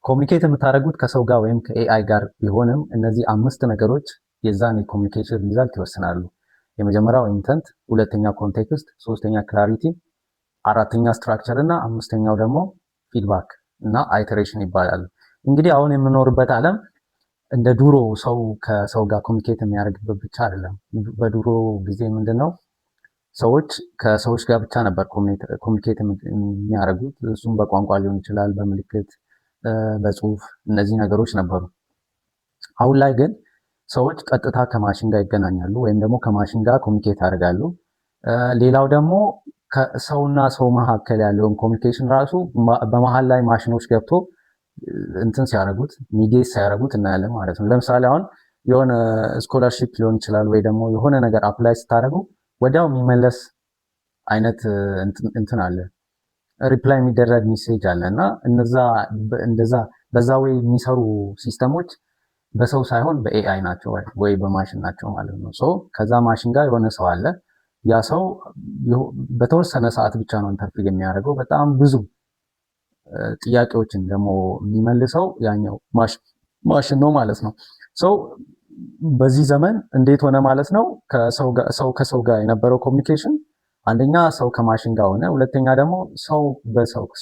ኮሚኒኬት የምታደርጉት ከሰው ጋር ወይም ከኤአይ ጋር ቢሆንም እነዚህ 5 ነገሮች የዛን የኮሚኒኬሽን ሪዛልት ይወስናሉ። የመጀመሪያው ኢንተንት፣ ሁለተኛ ኮንቴክስት፣ ሶስተኛ ክላሪቲ፣ አራተኛ ስትራክቸር እና አምስተኛው ደግሞ ፊድባክ እና አይተሬሽን ይባላሉ። እንግዲህ አሁን የምኖርበት ዓለም እንደ ድሮ ሰው ከሰው ጋር ኮሚኒኬት የሚያደርግበት ብቻ አይደለም። በድሮ ጊዜ ምንድነው ሰዎች ከሰዎች ጋር ብቻ ነበር ኮሚኒኬት የሚያደርጉት። እሱም በቋንቋ ሊሆን ይችላል፣ በምልክት፣ በጽሁፍ፣ እነዚህ ነገሮች ነበሩ። አሁን ላይ ግን ሰዎች ቀጥታ ከማሽን ጋር ይገናኛሉ ወይም ደግሞ ከማሽን ጋር ኮሚኒኬት ያደርጋሉ። ሌላው ደግሞ ከሰውና ሰው መካከል ያለውን ኮሚኒኬሽን ራሱ በመሃል ላይ ማሽኖች ገብቶ እንትን ሲያደርጉት ሚዲየት ሲያደርጉት እናያለን ማለት ነው። ለምሳሌ አሁን የሆነ ስኮላርሺፕ ሊሆን ይችላል ወይ ደግሞ የሆነ ነገር አፕላይ ስታደርጉ ወዲያው የሚመለስ አይነት እንትን አለ፣ ሪፕላይ የሚደረግ ሜሴጅ አለ እና እንደዛ በዛ ወይ የሚሰሩ ሲስተሞች በሰው ሳይሆን በኤአይ ናቸው ወይ በማሽን ናቸው ማለት ነው። ሶ ከዛ ማሽን ጋር የሆነ ሰው አለ። ያ ሰው በተወሰነ ሰዓት ብቻ ነው ኢንተርፊር የሚያደርገው። በጣም ብዙ ጥያቄዎችን ደግሞ የሚመልሰው ያኛው ማሽን ነው ማለት ነው። ሶ በዚህ ዘመን እንዴት ሆነ ማለት ነው? ሰው ከሰው ጋር የነበረው ኮሚኒኬሽን አንደኛ ሰው ከማሽን ጋር ሆነ፣ ሁለተኛ ደግሞ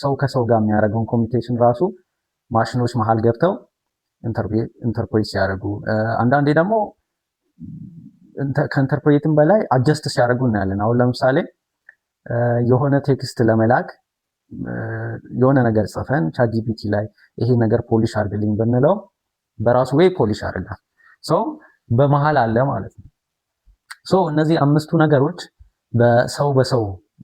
ሰው ከሰው ጋር የሚያደርገውን ኮሚኒኬሽን ራሱ ማሽኖች መሃል ገብተው ኢንተርፕሬት ሲያደርጉ፣ አንዳንዴ ደግሞ ከኢንተርፕሬትም በላይ አጀስት ሲያደርጉ እናያለን። አሁን ለምሳሌ የሆነ ቴክስት ለመላክ የሆነ ነገር ጽፈን ቻትጂፒቲ ላይ ይሄ ነገር ፖሊሽ አድርግልኝ ብንለው በራሱ ወይ ፖሊሽ አድርጋል። ሶ በመሃል አለ ማለት ነው። ሶ እነዚህ 5ቱ ነገሮች በሰው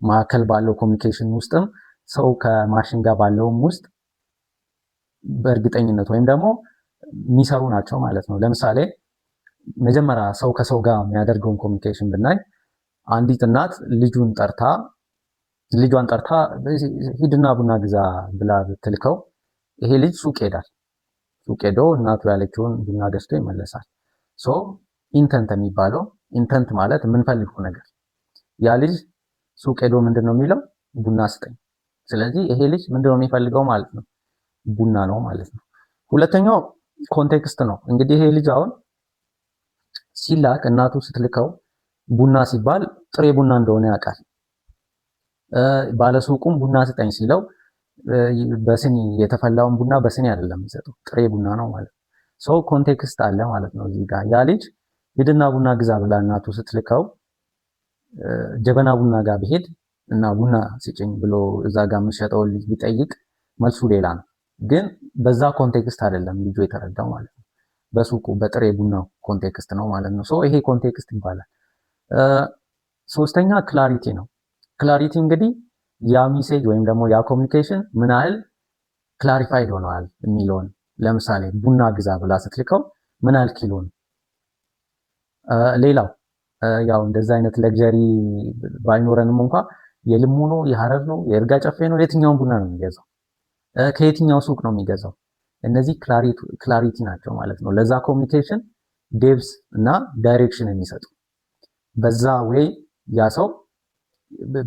መካከል ባለው ኮሚኒኬሽን ውስጥም ሰው ከማሽን ጋር ባለውም ውስጥ በእርግጠኝነት ወይም ደግሞ የሚሰሩ ናቸው ማለት ነው። ለምሳሌ መጀመሪያ ሰው ከሰው ጋር የሚያደርገውን ኮሚኒኬሽን ብናይ አንዲት እናት ልጇን ጠርታ ሂድና ቡና ግዛ ብላ ብትልከው ይሄ ልጅ ሱቅ ሄዳል። ሱቅ ሄዶ እናቱ ያለችውን ቡና ገዝቶ ይመለሳል። ሶ ኢንተንት የሚባለው ኢንተንት ማለት የምንፈልገው ነገር፣ ያ ልጅ ሱቅ ሄዶ ምንድነው የሚለው? ቡና ስጠኝ። ስለዚህ ይሄ ልጅ ምንድነው የሚፈልገው ማለት ነው? ቡና ነው ማለት ነው። ሁለተኛው ኮንቴክስት ነው። እንግዲህ ይሄ ልጅ አሁን ሲላክ እናቱ ስትልከው ቡና ሲባል ጥሬ ቡና እንደሆነ ያውቃል። ባለሱቁም ቡና ስጠኝ ሲለው በስኒ የተፈላውን ቡና በስኒ አይደለም የሚሰጠው፣ ጥሬ ቡና ነው ማለት ነው። ሶ ኮንቴክስት አለ ማለት ነው እዚህ ጋር። ያ ልጅ ሂድና ቡና ግዛ ብላ እናቱ ስትልከው ጀበና ቡና ጋር ቢሄድ እና ቡና ስጭኝ ብሎ እዛ ጋር የምትሸጠው ልጅ ቢጠይቅ መልሱ ሌላ ነው። ግን በዛ ኮንቴክስት አይደለም ልጁ የተረዳው ማለት ነው። በሱቁ በጥሬ ቡናው ኮንቴክስት ነው ማለት ነው። ሶ ይሄ ኮንቴክስት ይባላል። ሶስተኛ ክላሪቲ ነው። ክላሪቲ እንግዲህ ያ ሜሴጅ ወይም ደግሞ ያ ኮሚኒኬሽን ምን ያህል ክላሪፋይድ ሆነዋል የሚለውን፣ ለምሳሌ ቡና ግዛ ብላ ስትልከው ምን ያህል ኪሎ ነው። ሌላው ያው እንደዛ አይነት ለግዠሪ ባይኖረንም እንኳን የልሙ ነው፣ የሐረር ነው፣ የእርጋ ጨፌ ነው፣ የትኛውን ቡና ነው የሚገዛው፣ ከየትኛው ሱቅ ነው የሚገዛው። እነዚህ ክላሪቲ ናቸው ማለት ነው። ለዛ ኮሚኒኬሽን ዴፕስ እና ዳይሬክሽን የሚሰጡ በዛ ወይ ያ ሰው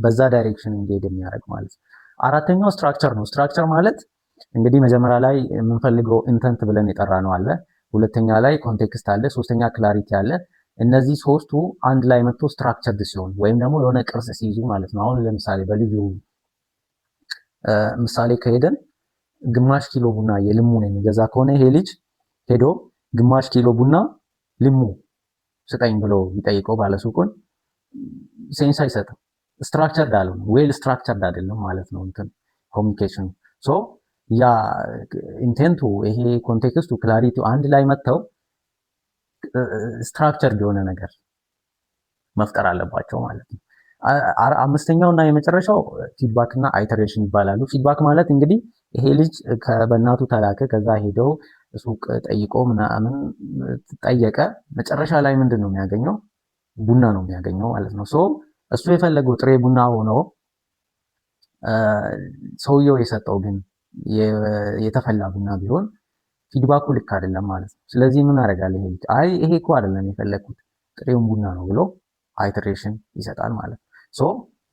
በዛ ዳይሬክሽን እንዲሄድ የሚያደርግ ማለት ነው። አራተኛው ስትራክቸር ነው። ስትራክቸር ማለት እንግዲህ መጀመሪያ ላይ የምንፈልገው ኢንተንት ብለን የጠራ ነው አለ፣ ሁለተኛ ላይ ኮንቴክስት አለ፣ ሶስተኛ ክላሪቲ አለ። እነዚህ ሶስቱ አንድ ላይ መጥቶ ስትራክቸርድ ሲሆን ወይም ደግሞ የሆነ ቅርጽ ሲይዙ ማለት ነው። አሁን ለምሳሌ በልዩ ምሳሌ ከሄደን ግማሽ ኪሎ ቡና የልሙን የሚገዛ ከሆነ ይሄ ልጅ ሄዶ ግማሽ ኪሎ ቡና ልሙ ስጠኝ ብሎ ቢጠይቀው ባለሱቁን ሴንስ አይሰጥም። ስትራክቸርድ አልሆነም፣ ዌል ስትራክቸርድ አይደለም ማለት ነው እንትን ኮሚኒኬሽኑ። ሶ ያ ኢንቴንቱ ይሄ ኮንቴክስቱ ክላሪቲው አንድ ላይ መጥተው ስትራክቸርድ የሆነ ነገር መፍጠር አለባቸው ማለት ነው። አምስተኛው እና የመጨረሻው ፊድባክ እና አይተሬሽን ይባላሉ። ፊድባክ ማለት እንግዲህ ይሄ ልጅ በእናቱ ተላከ፣ ከዛ ሄደው ሱቅ ጠይቆ ምናምን ጠየቀ፣ መጨረሻ ላይ ምንድን ነው የሚያገኘው? ቡና ነው የሚያገኘው ማለት ነው። ሶ እሱ የፈለገው ጥሬ ቡና ሆኖ ሰውየው የሰጠው ግን የተፈላ ቡና ቢሆን ፊድባኩ ልክ አይደለም ማለት ነው። ስለዚህ ምን አደርጋለሁ? ይሄ ልጅ አይ ይሄ እኮ አይደለም የፈለኩት ጥሬውን ቡና ነው ብሎ አይተሬሽን ይሰጣል ማለት ነው። ሶ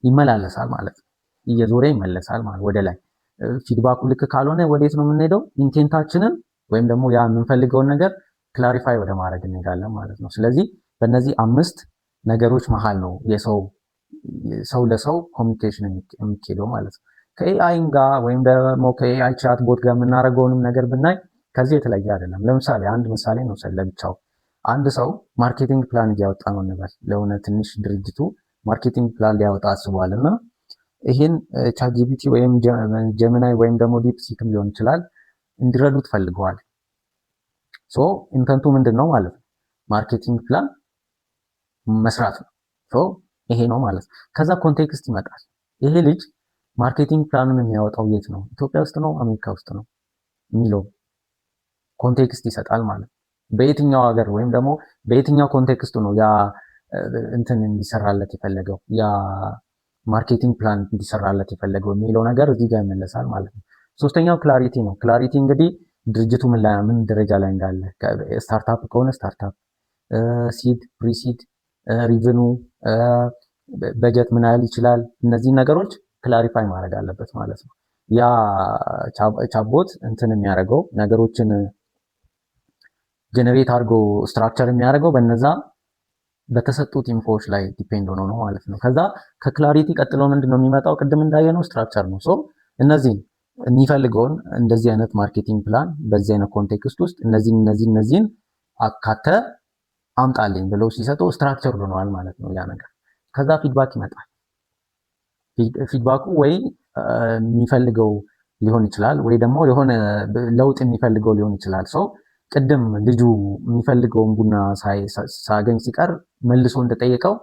ይመላለሳል ማለት ነው። እየዞረ ይመለሳል ማለት ወደ ላይ ፊድባኩ ልክ ካልሆነ ወዴት ነው የምንሄደው? ኢንቴንታችንን ወይም ደግሞ ያ የምንፈልገውን ነገር ክላሪፋይ ወደ ማድረግ እንሄዳለን ማለት ነው። ስለዚህ በእነዚህ 5 ነገሮች መሃል ነው ሰው ለሰው ኮሚኒኬሽን የሚካሄደው ማለት ነው። ከኤአይ ጋር ወይም ደግሞ ከኤአይ ቻት ቦት ጋር የምናደርገውንም ነገር ብናይ ከዚህ የተለየ አይደለም። ለምሳሌ አንድ ምሳሌ ነው ለብቻው። አንድ ሰው ማርኬቲንግ ፕላን እያወጣ ነው እንበል። ለሆነ ትንሽ ድርጅቱ ማርኬቲንግ ፕላን ሊያወጣ አስቧል እና ይህን ቻትጂፒቲ ወይም ጀሚናይ ወይም ደግሞ ዲፕሲክም ሊሆን ይችላል እንዲረዱት ፈልገዋል። ሶ ኢንተንቱ ምንድን ነው ማለት ነው? ማርኬቲንግ ፕላን መስራት ነው። ሶ ይሄ ነው ማለት ነው። ከዛ ኮንቴክስት ይመጣል። ይሄ ልጅ ማርኬቲንግ ፕላኑን የሚያወጣው የት ነው? ኢትዮጵያ ውስጥ ነው? አሜሪካ ውስጥ ነው? የሚለው ኮንቴክስት ይሰጣል ማለት ነው። በየትኛው ሀገር ወይም ደግሞ በየትኛው ኮንቴክስቱ ነው ያ እንትን እንዲሰራለት የፈለገው ያ ማርኬቲንግ ፕላን እንዲሰራለት የፈለገው የሚለው ነገር እዚህ ጋር ይመለሳል ማለት ነው። ሶስተኛው ክላሪቲ ነው። ክላሪቲ እንግዲህ ድርጅቱ ምን ደረጃ ላይ እንዳለ፣ ስታርታፕ ከሆነ ስታርታፕ፣ ሲድ፣ ፕሪሲድ፣ ሪቨኑ፣ በጀት ምን ያህል ይችላል፣ እነዚህ ነገሮች ክላሪፋይ ማድረግ አለበት ማለት ነው። ያ ቻቦት እንትን የሚያደርገው ነገሮችን ጀነሬት አድርጎ ስትራክቸር የሚያደርገው በነዛ በተሰጡት ኢንፎዎች ላይ ዲፔንድ ሆኖ ነው ማለት ነው። ከዛ ከክላሪቲ ቀጥሎ ምንድነው የሚመጣው? ቅድም እንዳየነው ስትራክቸር ነው። ሶ እነዚህን የሚፈልገውን እንደዚህ አይነት ማርኬቲንግ ፕላን በዚህ አይነት ኮንቴክስት ውስጥ እነዚህን አካተ አምጣልኝ ብለው ሲሰጠው ስትራክቸር ሆነዋል ማለት ነው ያ ነገር። ከዛ ፊድባክ ይመጣል። ፊድባኩ ወይ የሚፈልገው ሊሆን ይችላል ወይ ደግሞ የሆነ ለውጥ የሚፈልገው ሊሆን ይችላል። ሰው ቅድም ልጁ የሚፈልገውን ቡና ሳገኝ ሲቀር መልሶ እንደጠየቀው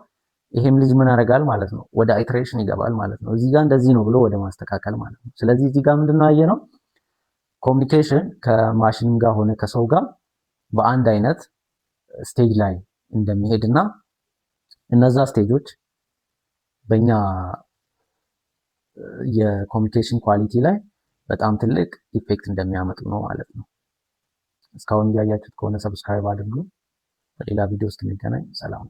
ይሄም ልጅ ምን ያደርጋል ማለት ነው? ወደ አይትሬሽን ይገባል ማለት ነው። እዚህ ጋር እንደዚህ ነው ብሎ ወደ ማስተካከል ማለት ነው። ስለዚህ እዚህ ጋር ምንድነው ያየነው? ኮሚኒኬሽን ከማሽን ጋር ሆነ ከሰው ጋር በአንድ አይነት ስቴጅ ላይ እንደሚሄድና እነዛ ስቴጆች በእኛ የኮሚኒኬሽን ኳሊቲ ላይ በጣም ትልቅ ኢፌክት እንደሚያመጡ ነው ማለት ነው። እስካሁን እያያችሁት ከሆነ ሰብስክራይብ አድርጉ። በሌላ ቪዲዮ እስክንገናኝ ሰላም።